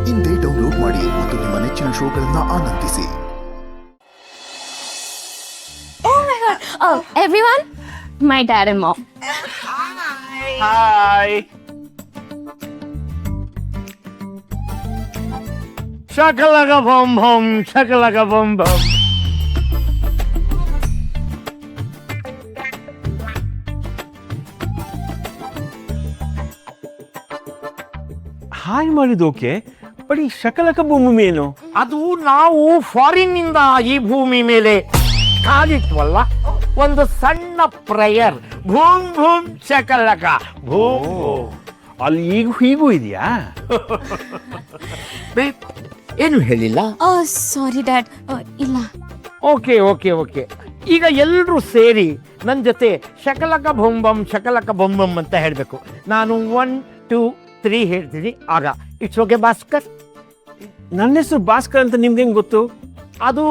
ಇಂದೇ ಡೌನ್ಲೋಡ್ ಮಾಡಿ ಮತ್ತು ನಿಮ್ಮ ನೆಚ್ಚಿನ ಶೋಗಳನ್ನ ಆನಂದಿಸಿ. Oh my god. Oh, everyone, my dad and mom. Hi. Shakalaka bum bum, shakalaka bum bum. Hi ಮಾಡಿದೋಕೆ ಬಟ್ ಈ ಶಕಲಕ ಭೂಮಿ ಏನು? ಅದು ನಾವು ಫಾರಿನ್ ಇಂದ ಈ ಭೂಮಿ ಮೇಲೆ ಕಾಲಿಟ್ವಲ್ಲ, ಒಂದು ಸಣ್ಣ ಪ್ರೇಯರ್, ಭೂಮ್ ಭೂಮ್ ಶಕಲಕ ಭೂಮ್ ಭೂಮ್. ಅಲ್ಲಿ ಈಗ ಹೀಗೂ ಇದೆಯಾ? ಏನು ಹೇಳಿಲ್ಲ? Oh, sorry, Dad. ಇಲ್ಲ. Okay okay okay. ಈಗ ಎಲ್ಲರೂ ಸೇರಿ ನನ್ನ ಜೊತೆ ಶಕಲಕ ಬೊಂಬಂ ಶಕಲಕ ಬೊಂಬಂ ಅಂತ ಹೇಳಬೇಕು. ನಾನು 1 2 3 ಹೇಳ್ತೀನಿ, ಆಗ ಇಟ್ಸ್ ಓಕೆ ಭಾಸ್ಕರ್? ನನ್ನ ಹೆಸರು ಭಾಸ್ಕರ್ ಅಂತ ನಿಮ್ಗೆ ಹೆಂಗೆ ಗೊತ್ತು? ಅದು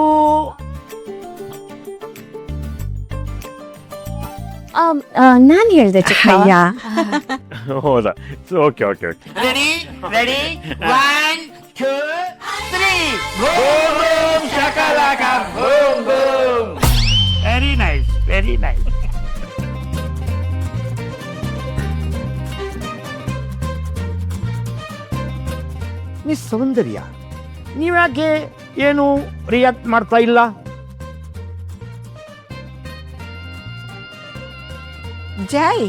ನಾನು ಹೇಳ್ದೆ ಚಿಕ್ಕಯ್ಯ. ಹೌದಾ? Okay okay okay. Ready ready 1 2 3 boom shakalaka boom boom. Very nice very nice. Miss Soundarya, ನೀವ್ಯಾಕೆ ಏನು ರಿಯಾಕ್ಟ್ ಮಾಡ್ತಾ ಇಲ್ಲ? Jai,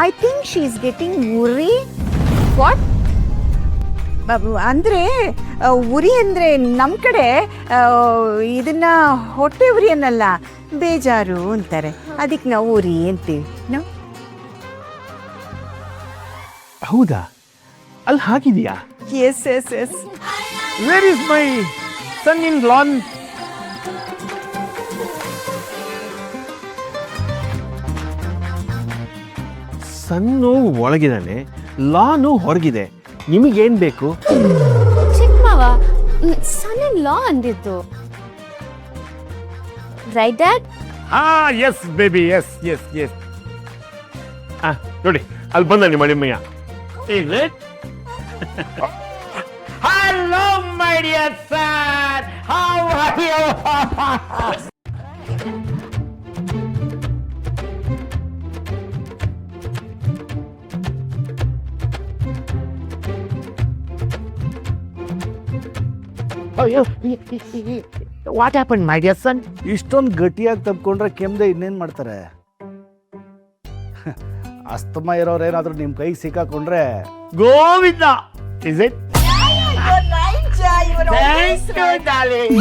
I think she's getting worry. What? ಅಂದ್ರೆ ಉರಿ ಅಂದ್ರೆ ನಮ್ಮ ಕಡೆ ಇದನ್ನ ಹೊಟ್ಟೆ ಉರಿ ಅನ್ನಲ್ಲ, ಬೇಜಾರು ಅಂತಾರೆ. ಅದಕ್ಕೆ ನಾವು ಉರಿ ಅಂತೀವಿ. ಹೌದಾ? ಅಲ್ಲಿ ಹಾಗಿದೆಯಾ? Yes yes yes. Where is my son in lawn? Son ಒಳಗಿದ್ದಾನೆ, ಲಾನು ಹೊರಗಿದೆ. ನಿಮಗೇನ್ ಬೇಕು? ಚಿಕ್ಕ ಮಾವ ಸನ್ ಇನ್ ಲಾ ಅಂದಿದ್ದು, ರೈಟ್ ಡ್ಯಾಡ್? ಹಾ yes baby, yes yes yes. ನೋಡಿ ಅಲ್ಲಿ ಬಂದ ನಿಮ್ಮ ನಿಮ್ಮಯ್ಯ. Hello my dear son, how are you? What happen my dear son? ಇಷ್ಟೊಂದು ಗಟ್ಟಿಯಾಗಿ ತಪ್ಕೊಂಡ್ರೆ ಕೆಮ್ಮದೆ ಇನ್ನೇನು ಮಾಡ್ತಾರೆ? ಅಸ್ತಮ ಇರೋರೇನಾದ್ರೂ ನಿಮ್ಮ ಕೈಗೆ ಸಿಕ್ಕಾಕೊಂಡ್ರೆ Govinda. Is it? Thank you, darling.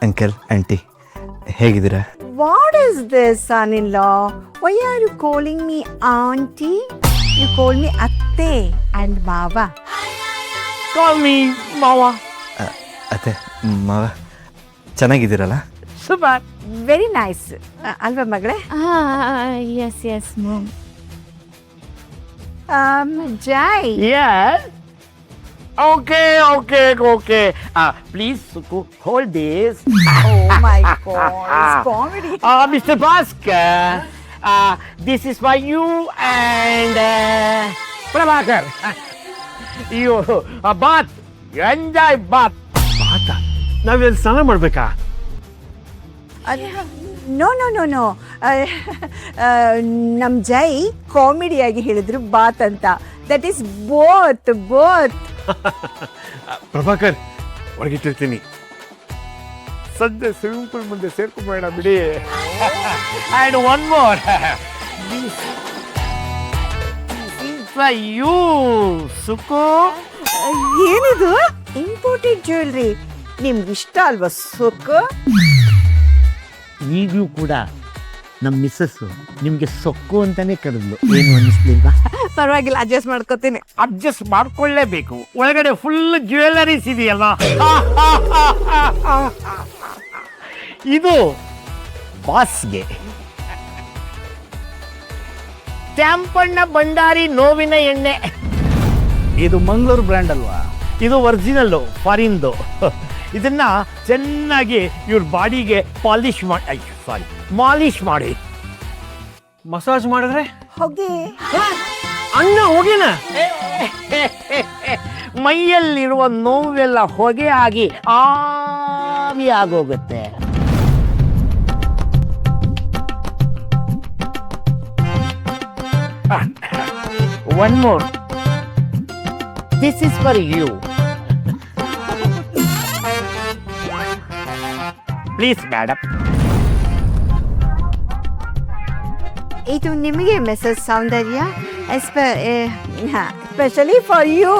Uncle aunty ಹೇಗಿದ್ದೀರಾ? What is this, son-in-law? Why are you calling me auntie? You call me atte and mava. Call me Mama. ಅತ್ತೆ ಮಾವ ಚೆನ್ನಾಗಿದ್ದೀರಲ್ಲ? Super. Very nice. ಅಲ್ವಾ ಮಗಳೇ? Yes yes ma'am. Jai. Yes. Okay, okay, okay. Please hold this. Oh my God, it's comedy. Mr. Bhaskar, this is for you and Prabhakar. You bath. Enjoy bath. ಬಾತ? ನಾವೆಲ್ಲಿ ಸ್ನಾನ ಮಾಡ್ಬೇಕಾ? No no no no. ನಮ್ಮ ಜೈ ಕಾಮಿಡಿಯಾಗಿ ಹೇಳಿದ್ರು bath ಅಂತ. That is both both. Prabhakar, ಹೊರಗಿಟ್ಟಿರ್ತೀನಿ. ಸದ್ಯ ಸ್ವಿಮ್ಮಿಂಗ್ ಪೂಲ್ ಮುಂದೆ ಸೇರ್ಕೊಂಬೇಡ ಬಿಡಿ. And one more, you suck. ಏನಿದು ಇಂಪೋರ್ಟೆಡ್ ಜ್ಯುವೆಲ್ರಿ? ನಿಮ್ಗೆ ಇಷ್ಟ ಅಲ್ವಾ ಸುಕ್? ಈಗಲೂ ಕೂಡ ನಮ್ಮ ಮಿಸ್ಸಸ್ಸು ನಿಮಗೆ ಸೊಕ್ಕು ಅಂತಾನೆ ಕರೆದ್ಲು. ಏನು ಅನ್ನಿಸ್ಲಿಲ್ವಾ? ಪರವಾಗಿಲ್ಲ, ಅಡ್ಜಸ್ಟ್ ಮಾಡ್ಕೋತೀನಿ. ಅಡ್ಜಸ್ಟ್ ಮಾಡ್ಕೊಳ್ಳೇಬೇಕು. ಒಳಗಡೆ ಫುಲ್ ಜ್ಯುವೆಲರೀಸ್ ಇದೆಯಲ್ಲ. ಇದು ಬಾಸ್ಗೆ. ತ್ಯಾಂಪಣ್ಣ ಭಂಡಾರಿ ನೋವಿನ ಎಣ್ಣೆ. ಇದು ಮಂಗಳೂರು ಬ್ರ್ಯಾಂಡ್ ಅಲ್ವಾ? ಇದು ಒರಿಜಿನಲ್ಲು, ಫಾರಿನ್ದು. ಇದನ್ನ ಚೆನ್ನಾಗಿ ಇವ್ರ ಬಾಡಿಗೆ ಮಾಲಿಶ್ ಮಾಡಿ ಮಸಾಜ್ ಮಾಡಿದ್ರೆ ಹೋಗಿ ಅಣ್ಣ ಹೋಗಿನ ಮೈಯಲ್ಲಿರುವ ನೋವೆಲ್ಲ ಹೊಗೆ ಆಗಿ ಆವಿ ಆಗೋಗುತ್ತೆ. One more, this is for you. Please madam. ಇದು ನಿಮಗೆ Mrs Soundarya, specially for you.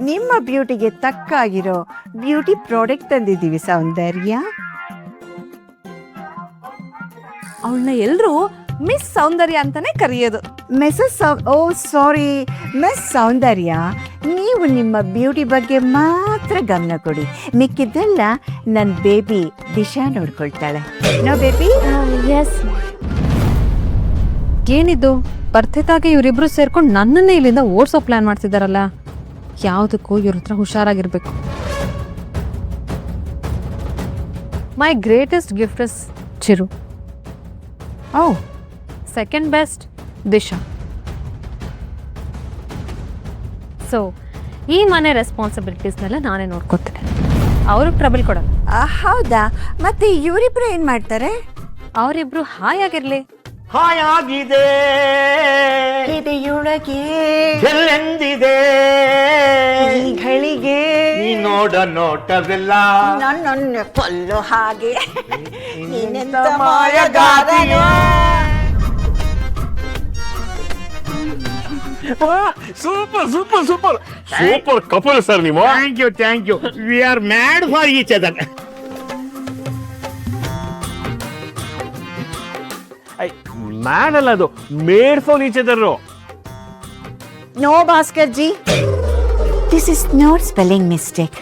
ನಿಮ್ಮ ಬ್ಯೂಟಿಗೆ ತಕ್ಕಾಗಿರೋ ಬ್ಯೂಟಿ ಪ್ರಾಡಕ್ಟ್ ತಂದಿದ್ದೀವಿ ಸೌಂದರ್ಯ. ಅವಳನ್ನ ಎಲ್ಲರೂ ಮಿಸ್ ಸೌಂದರ್ಯ ಅಂತಾನೆ ಕರೆಯೋದು. ಓ ಸಾರಿ, ಮಿಸ್ ಸೌಂದರ್ಯ, ನೀವು ನಿಮ್ಮ ಬ್ಯೂಟಿ ಬಗ್ಗೆ ಮಾತ್ರ ಗಮನ ಕೊಡಿ, ಮಿಕ್ಕಿದ್ದೆಲ್ಲ ನನ್ನ ಬೇಬಿ ದಿಶಾ ನೋಡ್ಕೊಳ್ತಾಳೆ. No baby. ಎಸ್. ಏನಿದು ಬರ್ತಿದ್ದಾಗೆ ಇವರಿಬ್ರು ಸೇರ್ಕೊಂಡು ನನ್ನನ್ನೇ ಇಲ್ಲಿಂದ ಓಡಿಸೋ ಪ್ಲಾನ್ ಮಾಡ್ತಿದ್ದಾರಲ್ಲ. ಯಾವುದಕ್ಕೂ ಇವ್ರ ಹತ್ರ ಹುಷಾರಾಗಿರ್ಬೇಕು. My greatest gift is Chiru. ಓ, ಸೆಕೆಂಡ್ ಬೆಸ್ಟ್ ದಿಶಾ. ಸೊ ಈ ಮನೆ ರೆಸ್ಪಾನ್ಸಿಬಿಲಿಟೀಸ್ನೆಲ್ಲ ನಾನೇ ನೋಡ್ಕೊತೀನಿ. ಅವ್ರಿಗೆ ಟ್ರಬಲ್ ಕೊಡಲ್ಲ. ಹೌದಾ? ಮತ್ತೆ ಇವರಿಬ್ರು ಏನ್ ಮಾಡ್ತಾರೆ? ಅವರಿಬ್ರು ಹಾಯಾಗಿರ್ಲಿ. ಹಾಯಾಗಿದೆ ಇದೆಯೊಳಗೆ ಎಲ್ಲೆಂದಿದೆ ಈ ಘಳಿಗೆ ನೀ ನೋಡ ನೋಟವೆಲ್ಲ ನನ್ನ ಕೊಲ್ಲು ಹಾಗೆ ನೀನೆಂತ ಮಾಯಗಾರನು. Super super super super couple sir ನೀವು. Thank you. We are mad for each other. Mad ಅಲ್ಲ, ಅದು made for each other. No Bhaskar ji, this is not spelling mistake.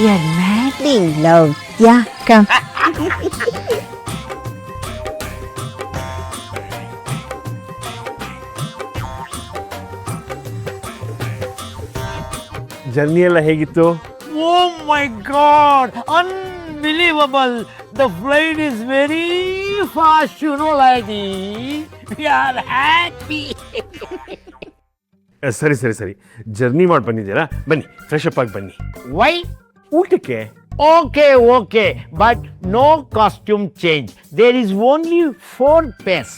You are madly in love. Yeah, come. Journey ಎಲ್ಲ ಹೇಗಿತ್ತು? Oh my God! Unbelievable! The flight is very fast, you know, lady. We are happy. ಸರಿ ಸರಿ ಸರಿ, journey ಮಾಡಿ ಬಂದಿದ್ದೀರಾ, ಬನ್ನಿ fresh up ಆಗಿ ಬನ್ನಿ. Why? ಊಟಕ್ಕೆ Okay, but no costume change. There is only 4 pairs.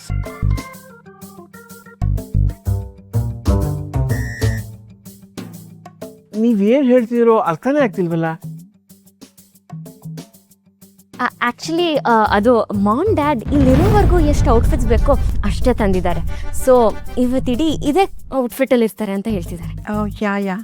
ನೀವೇನ್ ಹೇಳ್ತಿದ್ದೀರೋ ಅರ್ಥನೇ ಆಗ್ತಿಲ್ವಲ್ಲ. ಆ್ಯಕ್ಚುಲಿ ಅದು ಮಾಮ್ ಡ್ಯಾಡ್ ಇಲ್ಲಿರೋವರೆಗೂ ಎಷ್ಟು ಔಟ್ಫಿಟ್ಸ್ ಬೇಕೋ ಅಷ್ಟೇ ತಂದಿದ್ದಾರೆ. ಸೊ ಇವತ್ತಿಡೀ ಇದೇ ಔಟ್ಫಿಟ್ಟಲ್ಲಿ ಇರ್ತಾರೆ ಅಂತ ಹೇಳ್ತಿದ್ದಾರೆ. ಓ ಯಾ